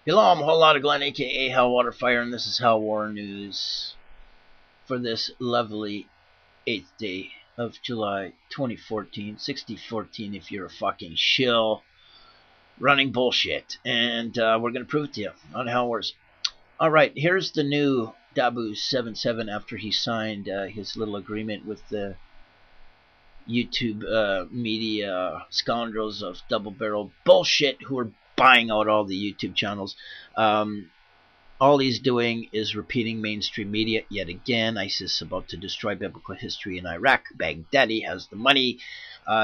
Hello, I'm a whole lot of Glenn, aka Hellwater Fire, and this is Hell War News for this lovely 8th day of July 2014, 6014 if you're a fucking shill running bullshit. And we're going to prove it to you on Hell Wars. Alright, here's the new DAHBOO77 after he signed his little agreement with the YouTube media scoundrels of double barrel bullshit who are buying out all the YouTube channels. All he's doing is repeating mainstream media yet again. ISIS about to destroy biblical history in Iraq. Baghdadi has the money.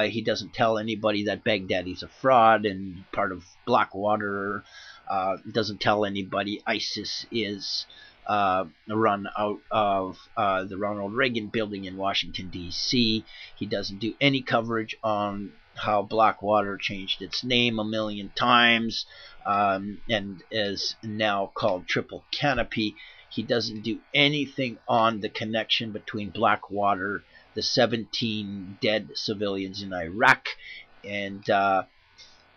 He doesn't tell anybody that Baghdadi's a fraud and part of Blackwater. Doesn't tell anybody ISIS is run out of the Ronald Reagan building in Washington, D.C. He doesn't do any coverage on how Blackwater changed its name a million times and is now called Triple Canopy. He doesn't do anything on the connection between Blackwater, the 17 dead civilians in Iraq, and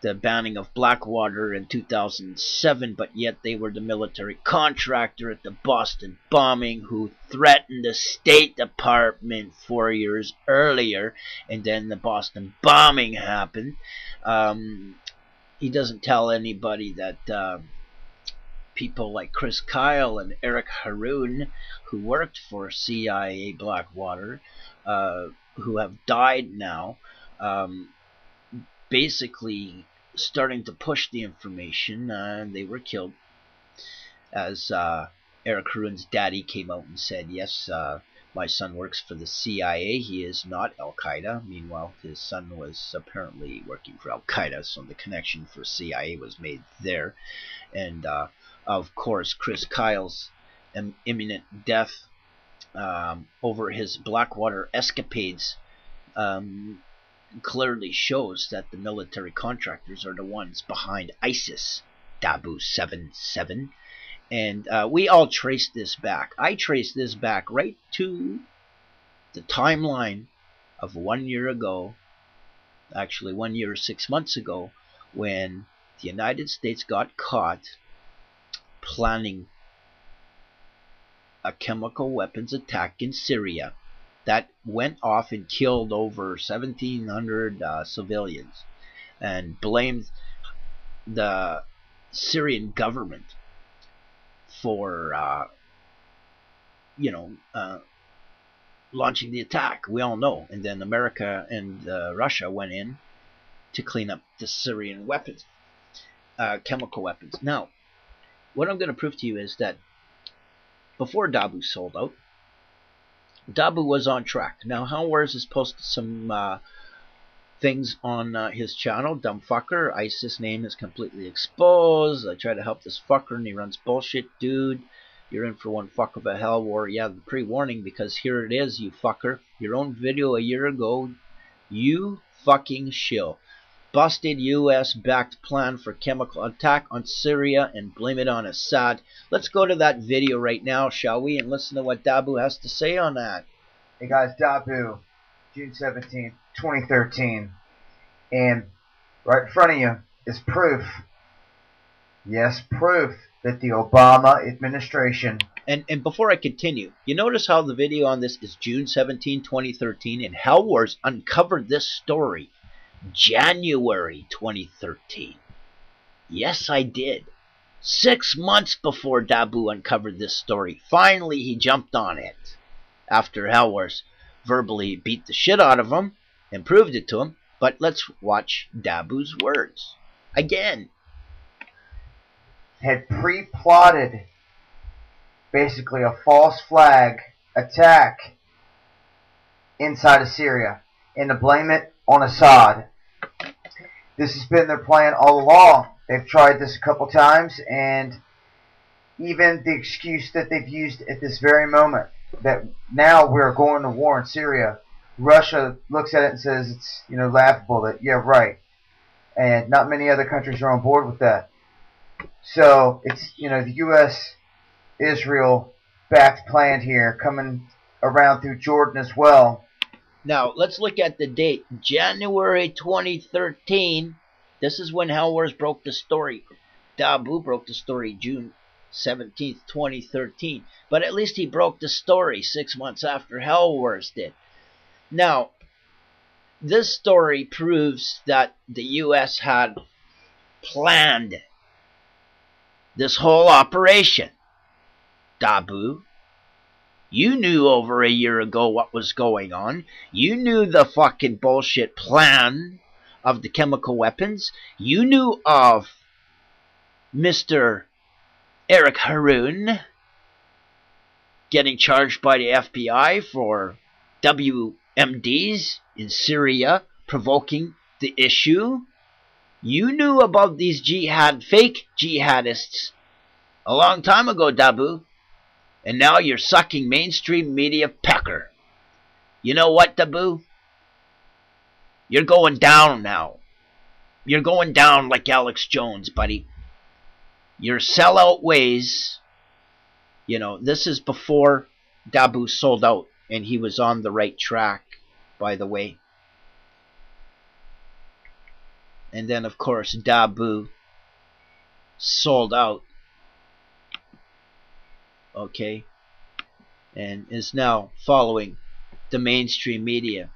the banning of Blackwater in 2007, but yet they were the military contractor at the Boston bombing who threatened the State Department 4 years earlier, and then the Boston bombing happened. He doesn't tell anybody that people like Chris Kyle and Eric Haroon, who worked for CIA Blackwater, who have died now, basically starting to push the information. They were killed as Eric Haroon's daddy came out and said, yes, my son works for the CIA. He is not Al-Qaeda. Meanwhile, his son was apparently working for Al-Qaeda, so the connection for CIA was made there. And of course, Chris Kyle's imminent death over his Blackwater escapades clearly shows that the military contractors are the ones behind ISIS, DAHBOO77. And we all trace this back. I trace this back right to the timeline of 1 year ago, actually 1 year, 6 months ago, when the United States got caught planning a chemical weapons attack in Syria that went off and killed over 1,700 civilians, and blamed the Syrian government for, launching the attack. We all know. And then America and Russia went in to clean up the Syrian weapons, chemical weapons. Now, what I'm going to prove to you is that before DAHBOO sold out, DAHBOO was on track. Now, HELLWARS has posted some things on his channel. Dumb fucker. ISIS name is completely exposed. I try to help this fucker and he runs bullshit. Dude, you're in for one fuck of a hell war. Yeah, the pre-warning, because here it is, you fucker. Your own video a year ago. You fucking shill. Busted U.S.-backed plan for chemical attack on Syria and blame it on Assad. Let's go to that video right now, shall we, and listen to what DAHBOO has to say on that. Hey guys, DAHBOO, June 17th, 2013. And right in front of you is proof. Yes, proof that the Obama administration... And before I continue, you notice how the video on this is June 17, 2013, and HELLWARS uncovered this story January 2013. Yes, I did. 6 months before DAHBOO uncovered this story. Finally, he jumped on it after HELLWARS verbally beat the shit out of him and proved it to him. But let's watch DAHBOO's words again. Had pre-plotted basically a false flag attack inside of Syria and to blame it on Assad. This has been their plan all along. They've tried this a couple times, and even the excuse that they've used at this very moment, that now we're going to war in Syria, Russia looks at it and says it's, laughable, that, yeah, right. And not many other countries are on board with that. So it's, the U.S. Israel backed plan here coming around through Jordan as well. Now, let's look at the date. January 2013. This is when HELLWARS broke the story. DAHBOO broke the story June 17th, 2013. But at least he broke the story 6 months after HELLWARS did. Now, this story proves that the U.S. had planned this whole operation. DAHBOO, you knew over a year ago what was going on. You knew the fucking bullshit plan of the chemical weapons. You knew of Mr. Eric Haroon getting charged by the FBI for WMDs in Syria, provoking the issue. You knew about these fake jihadists a long time ago, DAHBOO. And now you're sucking mainstream media pecker. You know what, DAHBOO? You're going down now. You're going down like Alex Jones, buddy. Your sellout ways, you know, this is before DAHBOO sold out, and he was on the right track, by the way. And then, of course, DAHBOO sold out. Okay, and is now following the mainstream media.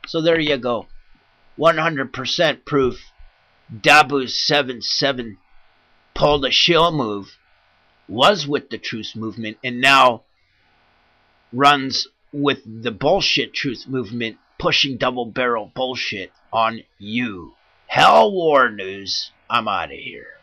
So there you go. 100% proof DAHBOO77 pulled a shill move, was with the truth movement, and now runs with the bullshit truth movement, pushing double barrel bullshit on you. Hell War News. I'm out of here.